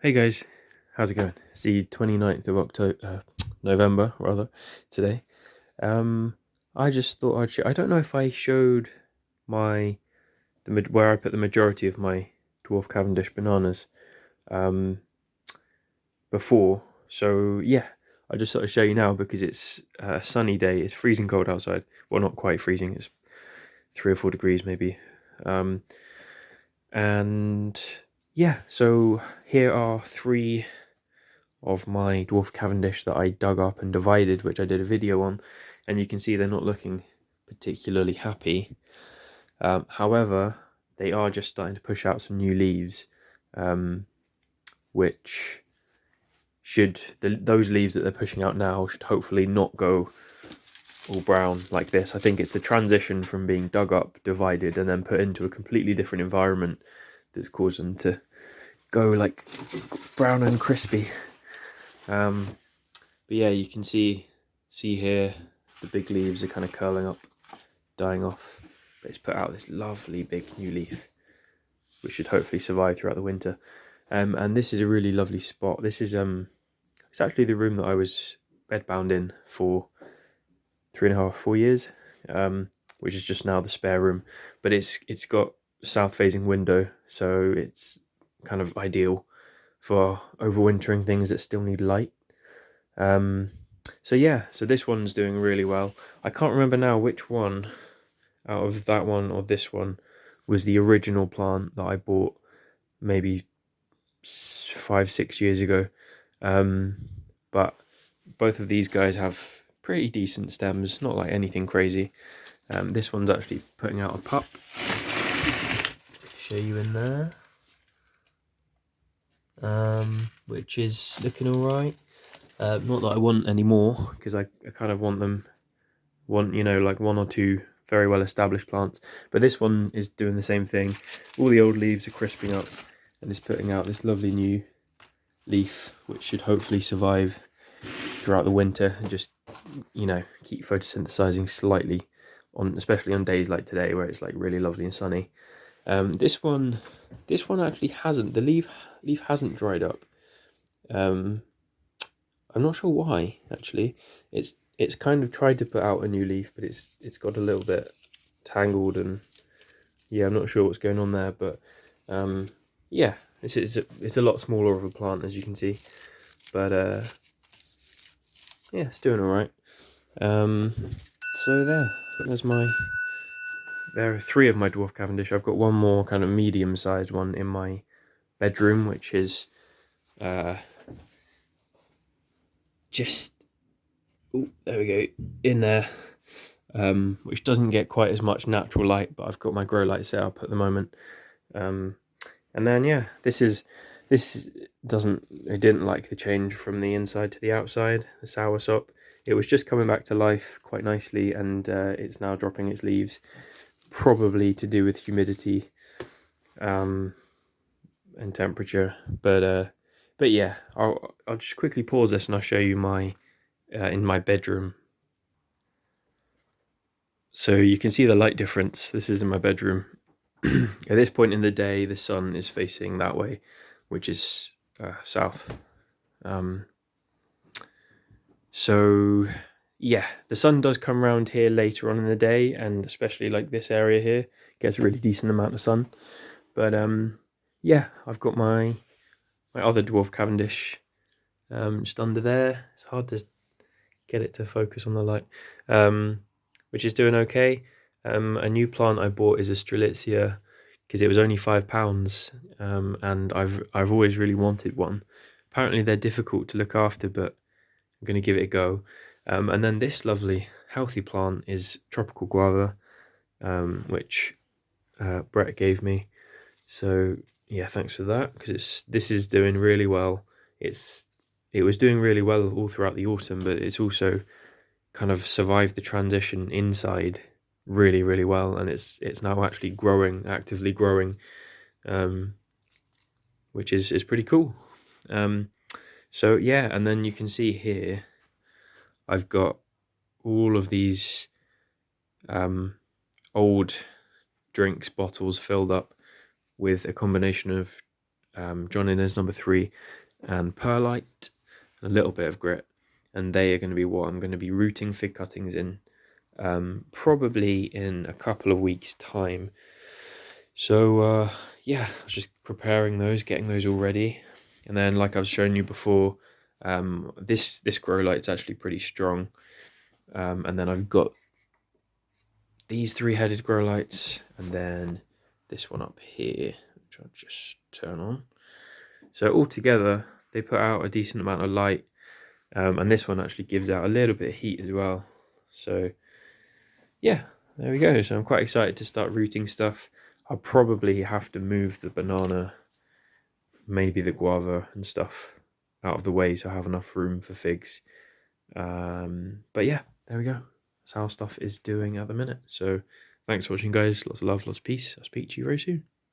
Hey guys, how's it going? It's the 29th of October, November rather, today. Um, I just thought I don't know if I showed my where I put the majority of my Dwarf Cavendish bananas um, before. So yeah, I just thought I'd show you now because it's a sunny day. It's freezing cold outside. Well, not quite freezing. It's 3 or 4 degrees maybe. Um, and yeah, so here are three of my Dwarf Cavendish that I dug up and divided, which I did a video on, and you can see they're not looking particularly happy. However, they are just starting to push out some new leaves, which those leaves that they're pushing out now should hopefully not go all brown like this. I think it's the transition from being dug up, divided, and then put into a completely different environment that's caused them to go like brown and crispy. But yeah, you can see here the big leaves are kind of curling up, dying off. But it's put out this lovely big new leaf, which should hopefully survive throughout the winter. And this is a really lovely spot. This is it's actually the room that I was bedbound in for 3.5, 4 years, which is just now the spare room. But it's got south-facing window, so it's kind of ideal for overwintering things that still need light. So yeah, so this one's doing really well. I can't remember now which one out of that one or this one was the original plant that I bought maybe 5, 6 years ago. But both of these guys have pretty decent stems, not like anything crazy. This one's actually putting out a pup. Show you in there. Which is looking alright. Not that I want any more, because I kind of want like one or two very well established plants. But this one is doing the same thing. All the old leaves are crisping up and it's putting out this lovely new leaf, which should hopefully survive throughout the winter and just, keep photosynthesizing slightly, especially on days like today where it's like really lovely and sunny. This one actually hasn't. The leaf hasn't dried up. I'm not sure why, actually. It's kind of tried to put out a new leaf, but it's got a little bit tangled, and yeah, I'm not sure what's going on there. But yeah, it's a lot smaller of a plant, as you can see. But yeah, it's doing all right. So there are three of my Dwarf Cavendish. I've got one more kind of medium-sized one in my bedroom, which is just there we go, in there, which doesn't get quite as much natural light, but I've got my grow light set up at the moment. And then yeah, this doesn't, it didn't like the change from the inside to the outside, the soursop. It was just coming back to life quite nicely, and it's now dropping its leaves, probably to do with humidity and temperature. But yeah, I'll just quickly pause this and I'll show you my in my bedroom. So you can see the light difference. This is in my bedroom. At this point in the day, the sun is facing that way, which is south. So yeah, the sun does come around here later on in the day, and especially like this area here gets a really decent amount of sun. But yeah, I've got my other Dwarf Cavendish just under there. It's hard to get it to focus on the light, which is doing okay. A new plant I bought is a Strelitzia, because it was only £5, and I've always really wanted one. Apparently they're difficult to look after, but I'm going to give it a go. And then this lovely healthy plant is tropical guava, which Brett gave me. So yeah, thanks for that, because this is doing really well. It was doing really well all throughout the autumn, but it's also kind of survived the transition inside really, really well, and it's now actually growing, actively growing, which is pretty cool. So yeah, and then you can see here I've got all of these old drinks bottles filled up with a combination of John Innes number 3, and perlite, and a little bit of grit. And they are going to be what I'm going to be rooting fig cuttings in, probably in a couple of weeks' time. So yeah, I was just preparing those, getting those all ready. And then, like I've shown you before, this grow light's actually pretty strong. And then I've got these 3-headed grow lights, and then this one up here, which I'll just turn on. So altogether, they put out a decent amount of light, and this one actually gives out a little bit of heat as well. So yeah, there we go. So I'm quite excited to start rooting stuff. I'll probably have to move the banana, maybe the guava and stuff out of the way so I have enough room for figs. But yeah, there we go. That's how stuff is doing at the minute. So thanks for watching, guys. Lots of love, lots of peace. I'll speak to you very soon.